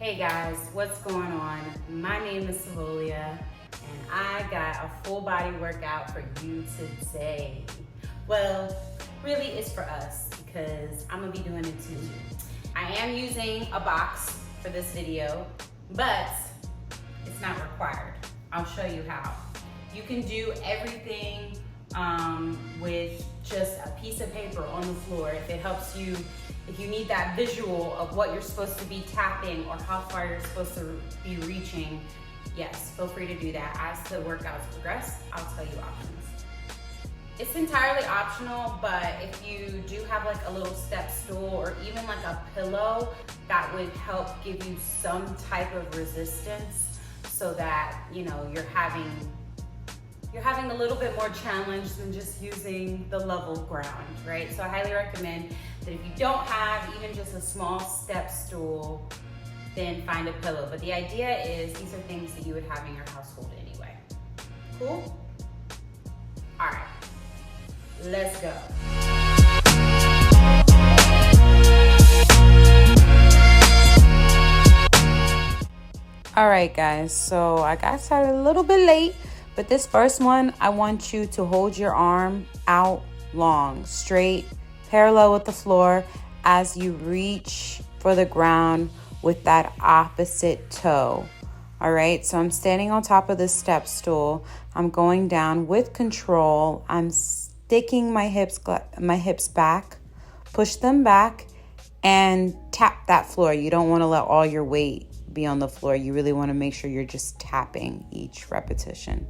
Hey guys, what's going on? My name is Savolia and I got a full body workout for you today. Well, really it's for us because I'm gonna be doing it too. I am using a box for this video, but it's not required. I'll show you how. You can do everything with just a piece of paper on the floor if it helps you. If you need that visual of what you're supposed to be tapping or how far you're supposed to be reaching, yes, feel free to do that. As the workouts progress, I'll tell you options. It's entirely optional, but if you do have like a little step stool or even like a pillow, that would help give you some type of resistance so that, you know, you're having a little bit more challenge than just using the level ground, right? So I highly recommend that if you don't have even just a small step stool, then find a pillow. But the idea is these are things that you would have in your household anyway. Cool? All right, let's go. All right, guys, so I got started a little bit late, but this first one, I want you to hold your arm out long, straight, parallel with the floor as you reach for the ground with that opposite toe. All right, so I'm standing on top of this step stool. I'm going down with control. I'm sticking my hips back, push them back, and tap that floor. You don't want to let all your weight be on the floor. You really want to make sure you're just tapping each repetition.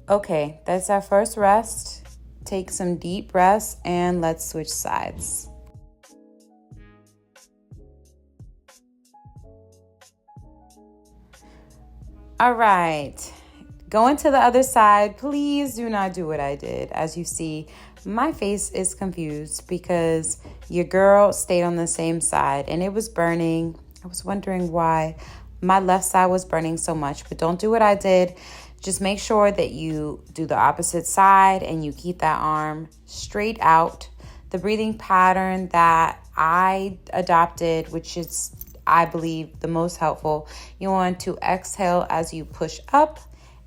Okay, that's our first rest. Take some deep breaths and let's switch sides. All right, going to the other side. Please do not do what I did. As you see, my face is confused because your girl stayed on the same side and it was burning. I was wondering why my left side was burning so much, but don't do what I did. Just make sure that you do the opposite side and you keep that arm straight out. The breathing pattern that I adopted, which is, I believe, the most helpful, you want to exhale as you push up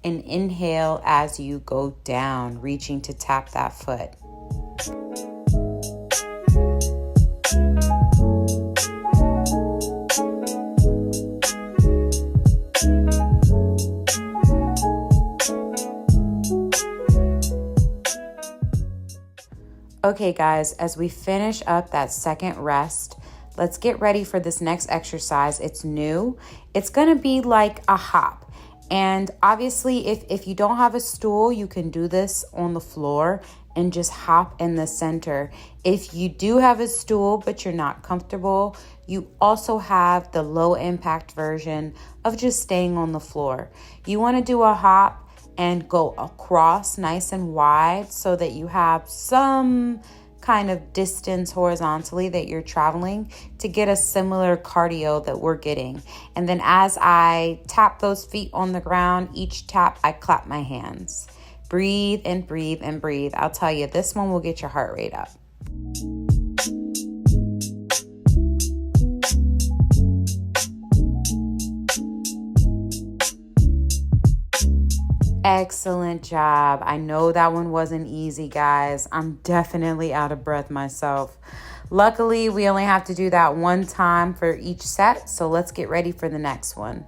and inhale as you go down, reaching to tap that foot. Okay, guys, as we finish up that second rest, let's get ready for this next exercise. It's new. It's going to be like a hop. And obviously, if you don't have a stool, you can do this on the floor and just hop in the center. If you do have a stool, but you're not comfortable, you also have the low impact version of just staying on the floor. You want to do a hop and go across nice and wide so that you have some kind of distance horizontally that you're traveling to get a similar cardio that we're getting. And then as I tap those feet on the ground, each tap, I clap my hands. Breathe and breathe and breathe. I'll tell you, this one will get your heart rate up. Excellent job. I know that one wasn't easy, guys. I'm definitely out of breath myself. Luckily, we only have to do that one time for each set, so let's get ready for the next one.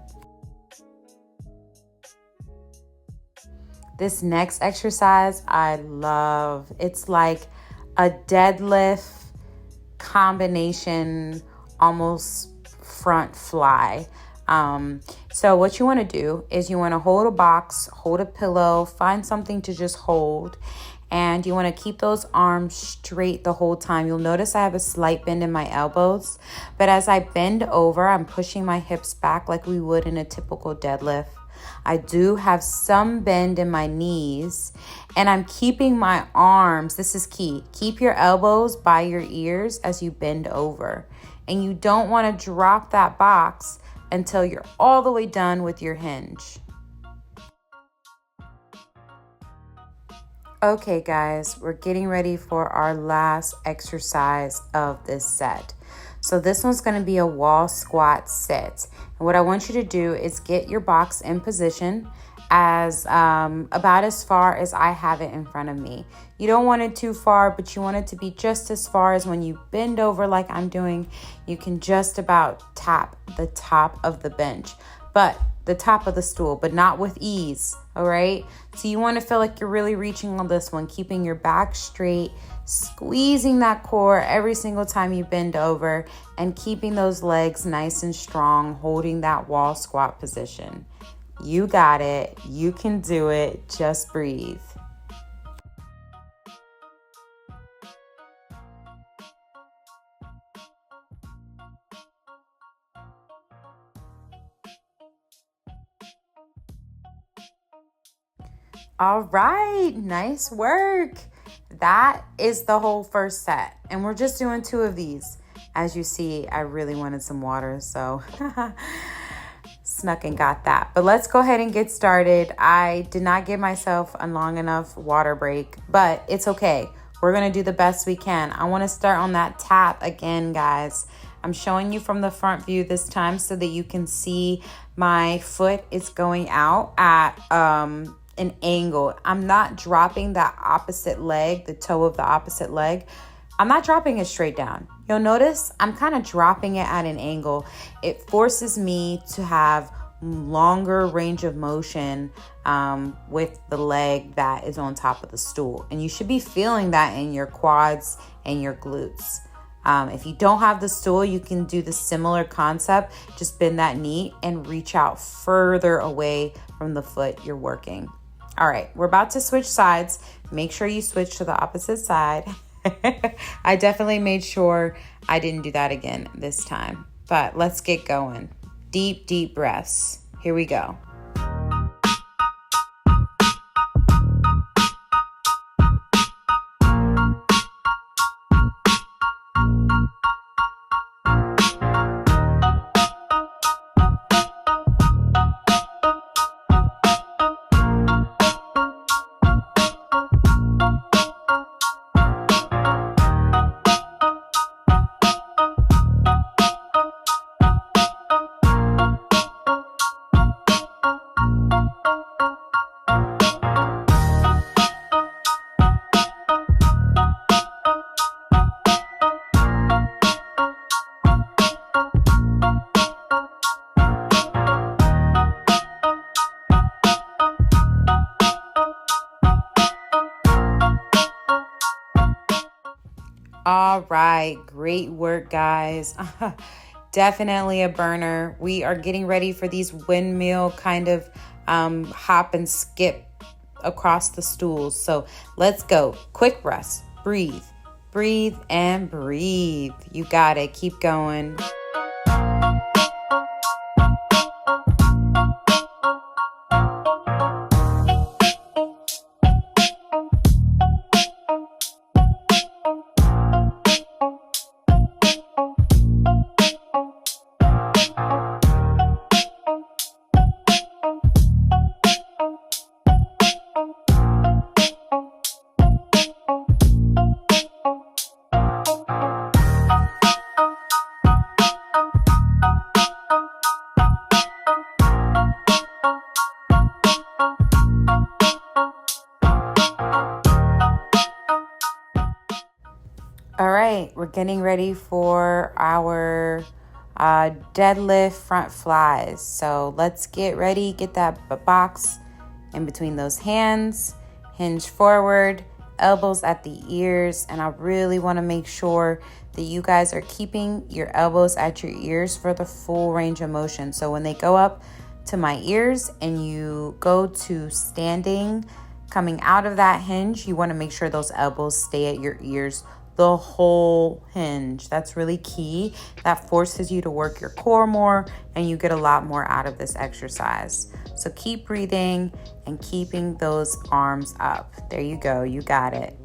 This next exercise I love. It's like a deadlift combination, almost front fly. So what you want to do is you want to hold a box, hold a pillow, find something to just hold, and you want to keep those arms straight the whole time. You'll notice I have a slight bend in my elbows, but as I bend over, I'm pushing my hips back like we would in a typical deadlift. I do have some bend in my knees, and I'm keeping my arms, this is key, keep your elbows by your ears as you bend over. And you don't want to drop that box until you're all the way done with your hinge. Okay, guys, we're getting ready for our last exercise of this set. So this one's going to be a wall squat sit. And what I want you to do is get your box in position as about as far as I have it in front of me. You don't want it too far, but you want it to be just as far as when you bend over like I'm doing, you can just about tap the top of the bench, but the top of the stool, but not with ease. All right. So you want to feel like you're really reaching on this one, keeping your back straight, squeezing that core every single time you bend over, and keeping those legs nice and strong, holding that wall squat position. You got it. You can do it. Just breathe. All right, nice work. That is the whole first set, and we're just doing 2 of these. As you see, I really wanted some water, so snuck and got that. But let's go ahead and get started. I did not give myself a long enough water break, but it's okay. We're gonna do the best we can. I wanna start on that tap again, guys. I'm showing you from the front view this time so that you can see my foot is going out at an angle. I'm not dropping that opposite leg, the toe of the opposite leg. I'm not dropping it straight down. You'll notice I'm kind of dropping it at an angle. It forces me to have longer range of motion with the leg that is on top of the stool. And you should be feeling that in your quads and your glutes. If you don't have the stool, you can do the similar concept. Just bend that knee and reach out further away from the foot you're working. All right, we're about to switch sides. Make sure you switch to the opposite side. I definitely made sure I didn't do that again this time. But let's get going. Deep, deep breaths. Here we go. All right, great work, guys. Definitely a burner. We are getting ready for these windmill kind of hop and skip across the stools. So let's go. Quick breaths. Breathe, breathe, and breathe. You got it. Keep going. All right, we're getting ready for our deadlift front flies. So let's get ready, get that box in between those hands, hinge forward, elbows at the ears. And I really want to make sure that you guys are keeping your elbows at your ears for the full range of motion. So when they go up to my ears and you go to standing, coming out of that hinge, you want to make sure those elbows stay at your ears the whole hinge. That's really key. That forces you to work your core more and you get a lot more out of this exercise. So keep breathing and keeping those arms up. There you go. You got it.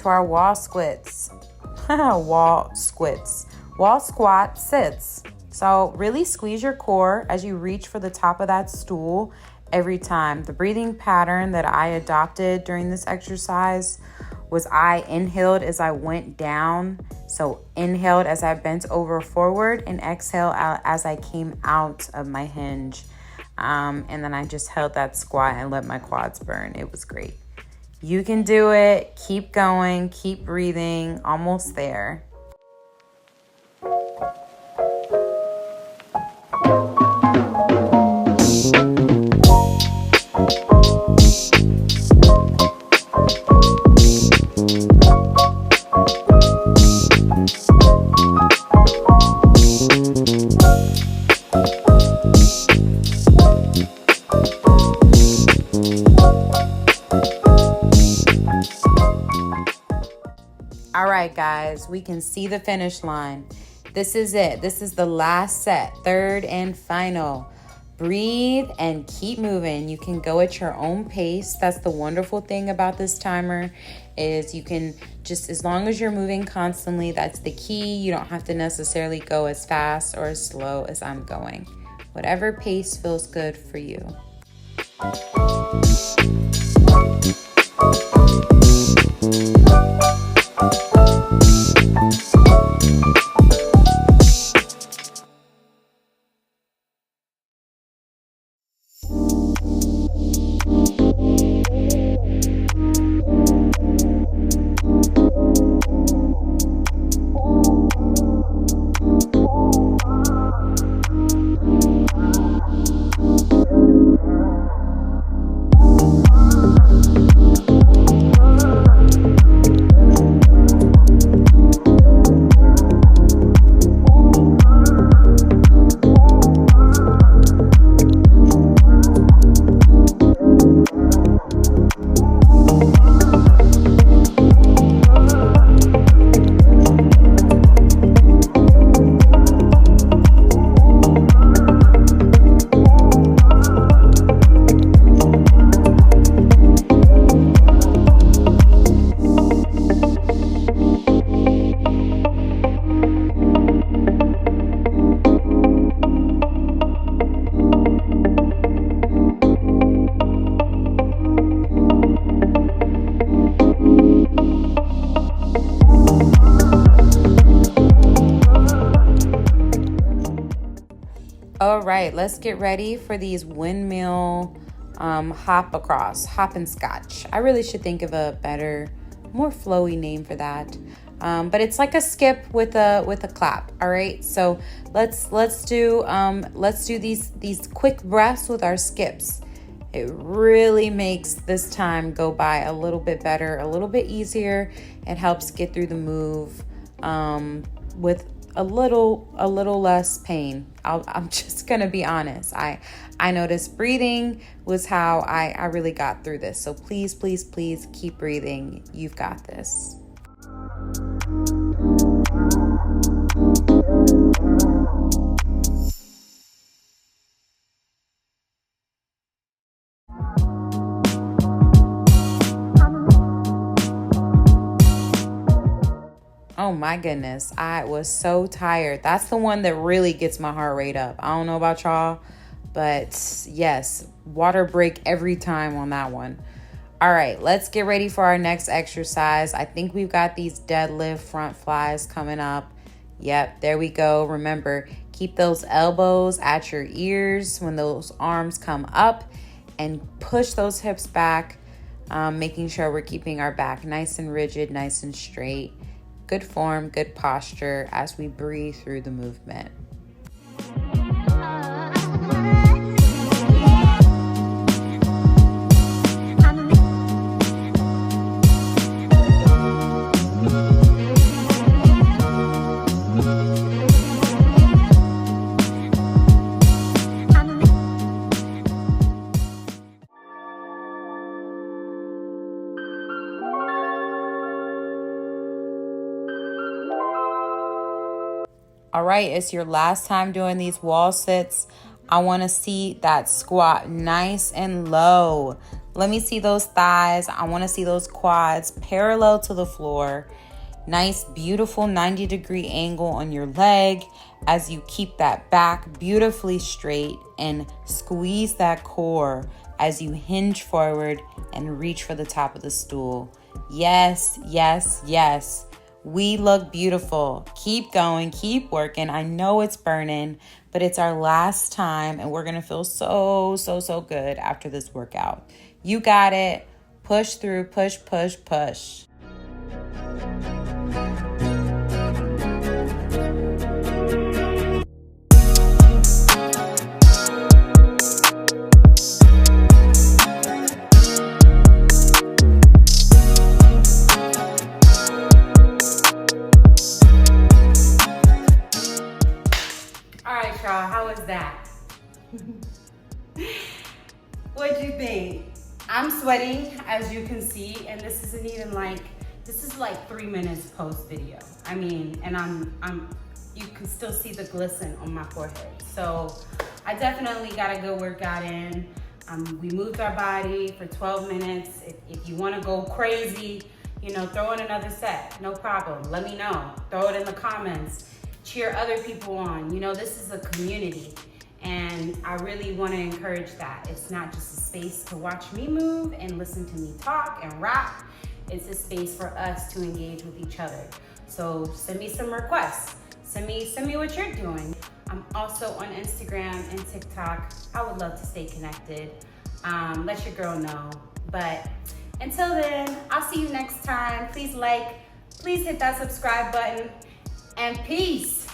to our wall squats. Wall squat sits. So really squeeze your core as you reach for the top of that stool every time. The breathing pattern that I adopted during this exercise was I inhaled as I went down. So inhaled as I bent over forward and exhale out as I came out of my hinge. And then I just held that squat and let my quads burn. It was great. You can do it. Keep going. Keep breathing. Almost there. All right, guys, we can see the finish line. This is it. This is the last set, third and final. Breathe and keep moving. You can go at your own pace. That's the wonderful thing about this timer is you can just, as long as you're moving constantly, that's the key. You don't have to necessarily go as fast or as slow as I'm going. Whatever pace feels good for you. All right, let's get ready for these windmill hop and scotch. I really should think of a better, more flowy name for that. But it's like a skip with a clap. All right, so let's do these quick breaths with our skips. It really makes this time go by a little bit better, a little bit easier. It helps get through the move with a little less pain. I'm just gonna be honest. I noticed breathing was how I really got through this. So please keep breathing. You've got this. Oh my goodness, I was so tired. That's the one that really gets my heart rate up. I don't know about y'all, but yes, water break every time on that one. All right, let's get ready for our next exercise. I think we've got these deadlift front flies coming up. Yep, there we go. Remember, keep those elbows at your ears when those arms come up and push those hips back, making sure we're keeping our back nice and rigid, nice and straight. Good form, good posture as we breathe through the movement. All right, it's your last time doing these wall sits. I want to see that squat nice and low. Let me see those thighs. I want to see those quads parallel to the floor. Nice, beautiful 90-degree angle on your leg as you keep that back beautifully straight and squeeze that core as you hinge forward and reach for the top of the stool. Yes, yes, yes. We look beautiful. Keep going, keep working. I know it's burning, but it's our last time and we're gonna feel so, so, so good after this workout. You got it. Push through, push, push, push. How was that? What'd you think? I'm sweating, as you can see, and this isn't even like, this is like 3 minutes post video. I mean, and you can still see the glisten on my forehead. So I definitely got a good workout in. We moved our body for 12 minutes. If you wanna go crazy, you know, throw in another set, no problem. Let me know, throw it in the comments. Cheer other people on. You know, this is a community and I really want to encourage that. It's not just a space to watch me move and listen to me talk and rap. It's a space for us to engage with each other. So send me some requests. Send me what you're doing. I'm also on Instagram and TikTok. I would love to stay connected. Let your girl know. But until then, I'll see you next time. Please hit that subscribe button. And peace.